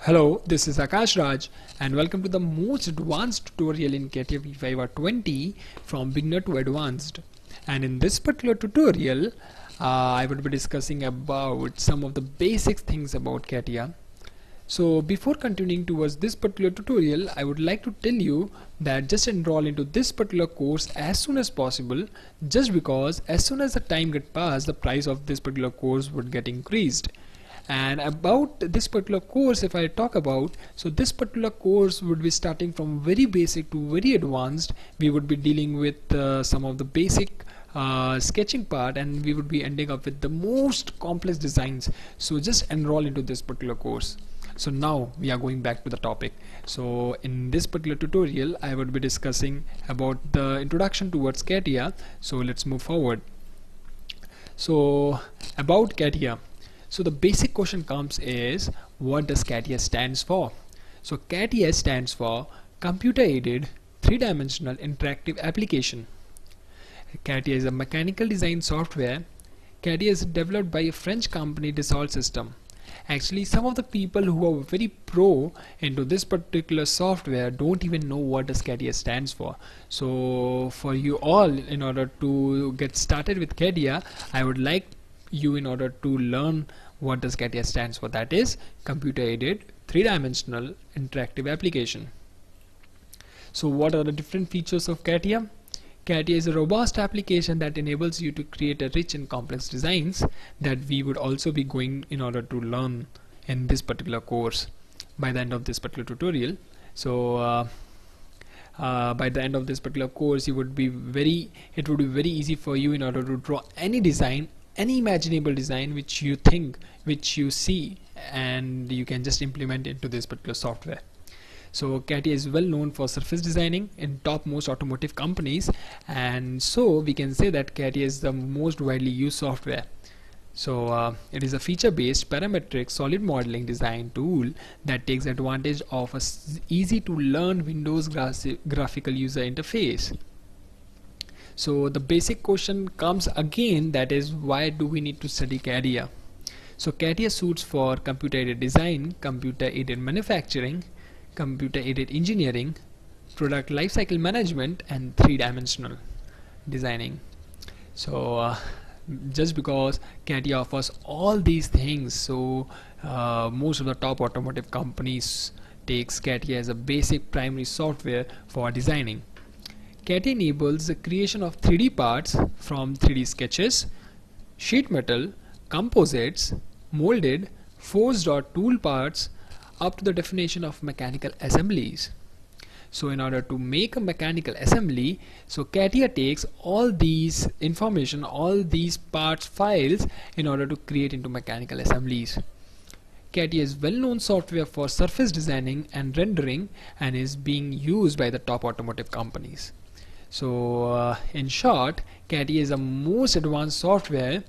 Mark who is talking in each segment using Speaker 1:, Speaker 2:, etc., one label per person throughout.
Speaker 1: Hello, this is Akash Raj and welcome to the most advanced tutorial in CATIA V5 R20 from beginner to advanced. And in this particular tutorial, I would be discussing about some of the basic things about CATIA. So before continuing towards this particular tutorial, I would like to tell you that just enroll into this particular course as soon as possible, just because as soon as the time get passed, the price of this particular course would get increased. And about this particular course, if I talk about, so this particular course would be starting from very basic to very advanced. We would be dealing with some of the basic sketching part, and we would be ending up with the most complex designs. So just enroll into this particular course. So now we are going back to the topic. So in this particular tutorial, I would be discussing about the introduction towards CATIA. So let's move forward. So about CATIA. So the basic question comes is, what does CATIA stands for? So CATIA stands for Computer Aided Three-Dimensional Interactive Application. CATIA is a mechanical design software. CATIA is developed by a French company, Dassault System. Actually, some of the people who are very pro into this particular software don't even know what does CATIA stands for. So for you all, in order to get started with CATIA, I would like you in order to learn what does CATIA stands for. That is Computer Aided Three-Dimensional Interactive Application. So what are the different features of CATIA? CATIA is a robust application that enables you to create a rich and complex designs that we would also be going in order to learn in this particular course by the end of this particular tutorial. So by the end of this particular course, it would be very easy for you in order to draw any design, any imaginable design which you think, which you see, and you can just implement into this particular software. So CATIA is well known for surface designing in top most automotive companies, and so we can say that CATIA is the most widely used software. So it is a feature-based parametric solid modeling design tool that takes advantage of a easy to learn Windows graphical user interface. So the basic question comes again, that is, why do we need to study CATIA? So CATIA suits for computer aided design, computer aided manufacturing, computer aided engineering, product lifecycle management, and three-dimensional designing. So just because CATIA offers all these things, so most of the top automotive companies takes CATIA as a basic primary software for designing. CATIA enables the creation of 3D parts from 3D sketches, sheet metal, composites, molded, forged or tool parts, up to the definition of mechanical assemblies. So in order to make a mechanical assembly, so CATIA takes all these information, all these parts files, in order to create into mechanical assemblies. CATIA is well-known software for surface designing and rendering, and is being used by the top automotive companies. So in short, CATIA is the most advanced software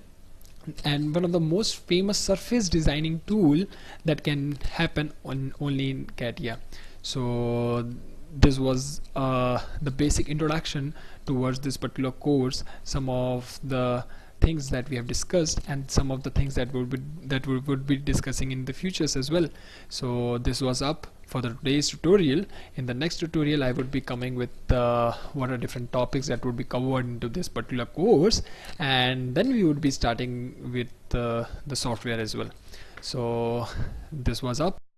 Speaker 1: and one of the most famous surface designing tool that can happen only in CATIA. So this was the basic introduction towards this particular course, some of the things that we have discussed and some of the things that we would be discussing in the futures as well. So this was up for the today's tutorial. In the next tutorial, I would be coming with what are different topics that would be covered into this particular course, and then we would be starting with the software as well. So this was up.